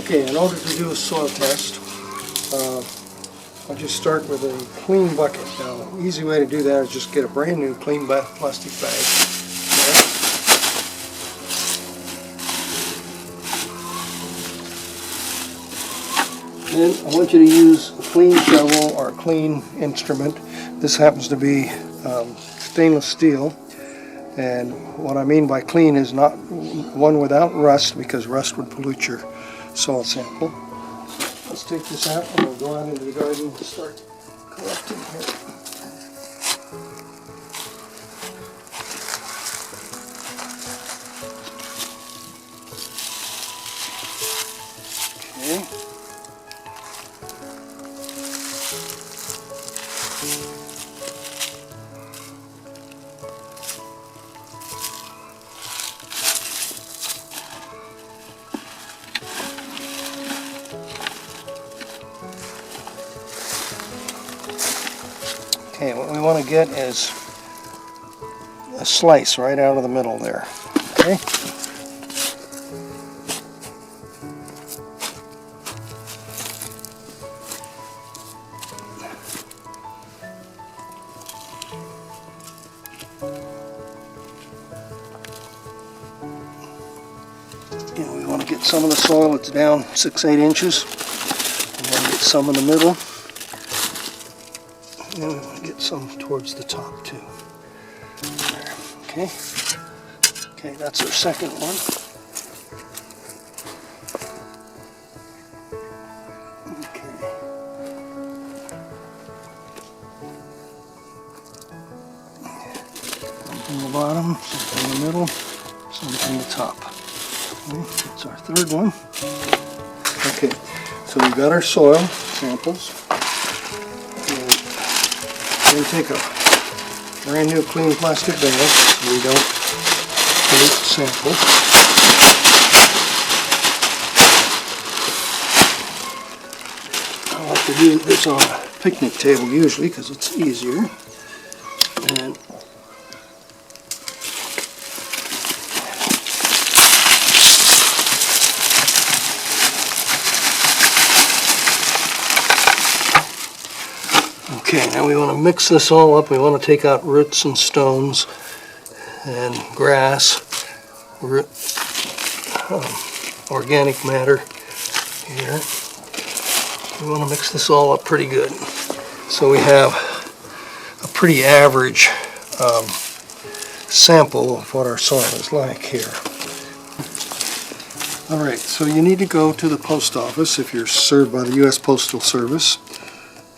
Okay, in order to do a soil test, I'll just start with a clean bucket. Now, the easy way to do that is just get a brand new clean plastic bag. Then I want you to use a clean shovel or a clean instrument. This happens to be stainless steel. And what I mean by clean is not one without rust, because rust would pollute your soil sample. Let's take this out and we'll go out into the garden and start collecting here. Okay. Okay, what we want to get is a slice right out of the middle there. Okay. And we want to get some of the soil that's down 6-8 inches. We want to get some in the middle. And we want to get some towards the top too. There. Okay. Okay, that's our second one. Okay. Some from the bottom, some from the middle, some from the top. Okay, that's our third one. Okay, so we've got our soil samples. Then take a brand new clean plastic bag so we don't pollute the sample. I like to do this on a picnic table usually because it's easier. And okay, now we want to mix this all up. We want to take out roots and stones and grass, organic matter here. We want to mix this all up pretty good. So we have a pretty average sample of what our soil is like here. Alright, so you need to go to the post office if you're served by the U.S. Postal Service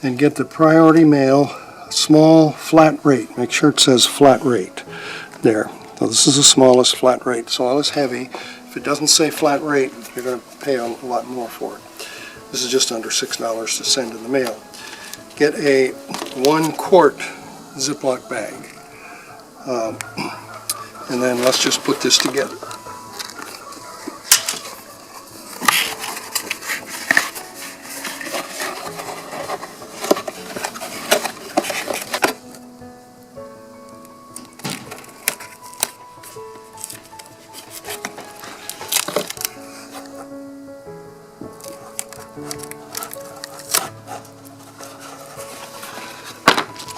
and get the priority mail small flat rate. Make sure it says flat rate there. So this is the smallest flat rate. Soil is heavy. If it doesn't say flat rate, you're going to pay a lot more for it. This is just under $6 to send in the mail. Get a 1-quart Ziploc bag. And then let's just put this together.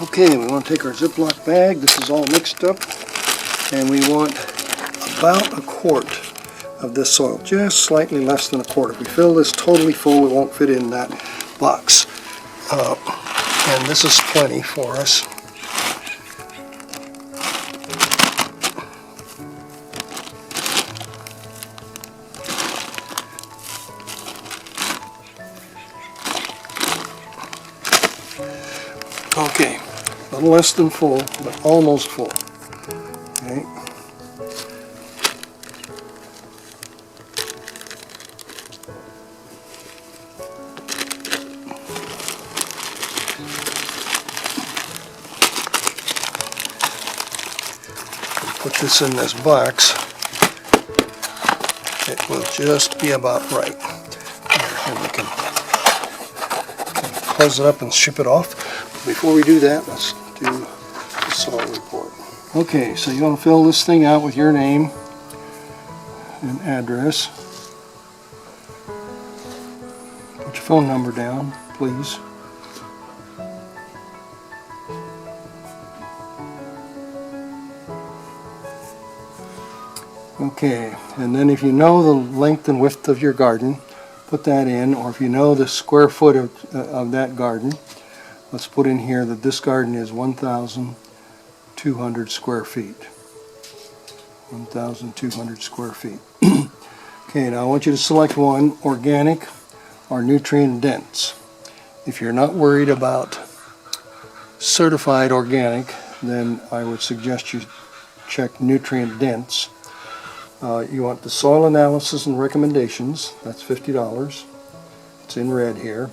Okay, we want to take our Ziploc bag. This is all mixed up, and we want about a quart of this soil, just slightly less than a quart. If we fill this totally full, it won't fit in that box. And this is plenty for us. Okay, a little less than full, but almost full. Okay. Put this in this box. It will just be about right. Here, and we can close it up and ship it off. Before we do that, let's do the soil report. Okay, so you want to fill this thing out with your name and address. Put your phone number down, please. Okay, and then if you know the length and width of your garden, put that in, or if you know the square foot of that garden, let's put in here that this garden is 1,200 square feet. 1,200 square feet. Okay, now I want you to select one, organic or nutrient dense. If you're not worried about certified organic, then I would suggest you check nutrient dense. You want the soil analysis and recommendations, that's $50. It's in red here.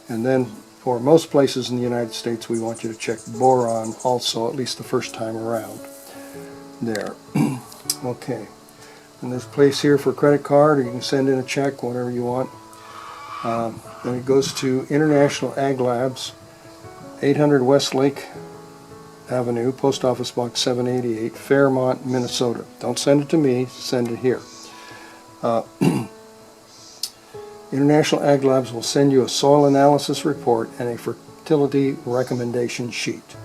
And then for most places in the United States, we want you to check boron also, at least the first time around. There. Okay. And there's a place here for a credit card, or you can send in a check, whatever you want. Then it goes to International Ag Labs, 800 Westlake Avenue, Post Office Box 788, Fairmont, Minnesota. Don't send it to me, send it here. International Ag Labs will send you a soil analysis report and a fertility recommendation sheet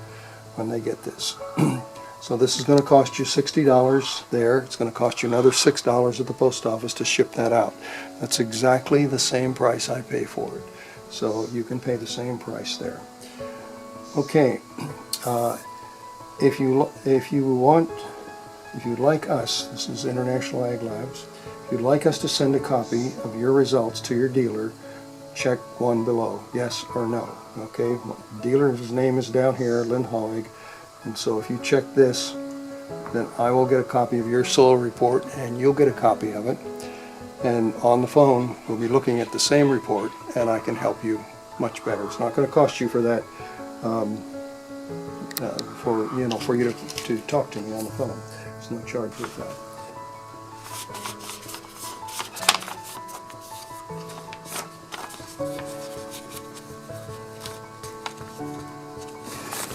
when they get this. So this is going to cost you $60 there. It's going to cost you another $6 at the post office to ship that out. That's exactly the same price I pay for it. So you can pay the same price there. Okay. If you'd like us, this is International Ag Labs, if you'd like us to send a copy of your results to your dealer, check one below, yes or no. Okay, dealer's name is down here, Lindhoig, and so if you check this, then I will get a copy of your soil report and you'll get a copy of it. And on the phone, we'll be looking at the same report and I can help you much better. It's not going to cost you for that. For you to talk to me on the phone. There's no charge with that.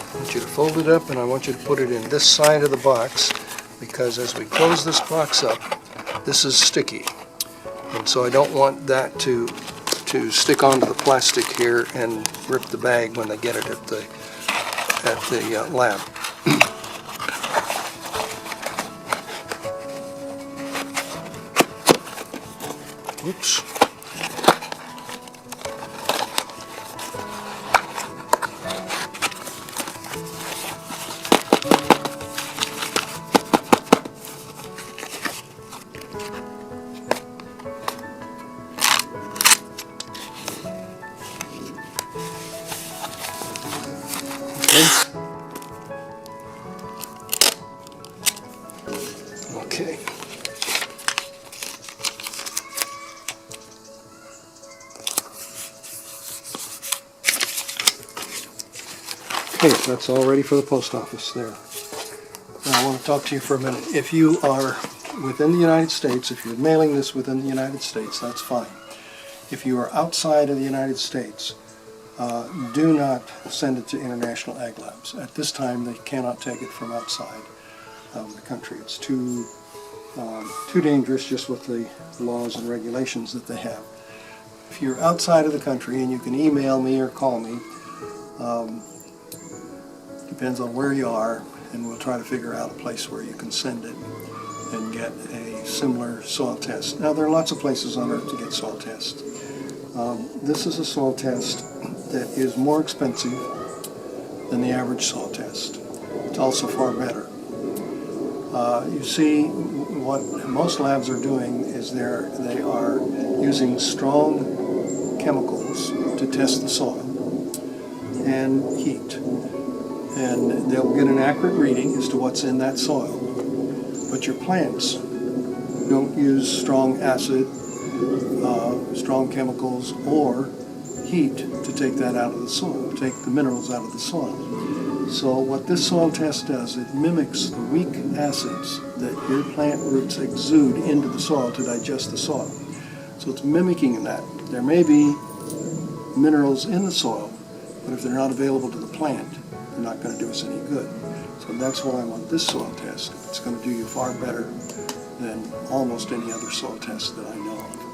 I want you to fold it up and I want you to put it in this side of the box, because as we close this box up, this is sticky. And so I don't want that to stick onto the plastic here and rip the bag when they get it at the lab. Oops. Okay. Okay, that's all ready for the post office there. Now I want to talk to you for a minute. If you are within the United States, if you're mailing this within the United States, that's fine. If you are outside of the United States, do not send it to International Ag Labs. At this time, they cannot take it from outside of the country. It's too dangerous just with the laws and regulations that they have. If you're outside of the country, and you can email me or call me, depends on where you are, and we'll try to figure out a place where you can send it and get a similar soil test. Now, there are lots of places on earth to get soil tests. This is a soil test that is more expensive than the average soil test. It's also far better. You see, what most labs are doing is they are using strong chemicals to test the soil and heat. And they'll get an accurate reading as to what's in that soil. But your plants don't use strong acid, strong chemicals, or heat to take that out of the soil, take the minerals out of the soil. So what this soil test does, it mimics the weak acids that your plant roots exude into the soil to digest the soil. So it's mimicking that. There may be minerals in the soil, but if they're not available to the plant, they're not going to do us any good. So that's why I want this soil test. It's going to do you far better than almost any other soil test that I know of.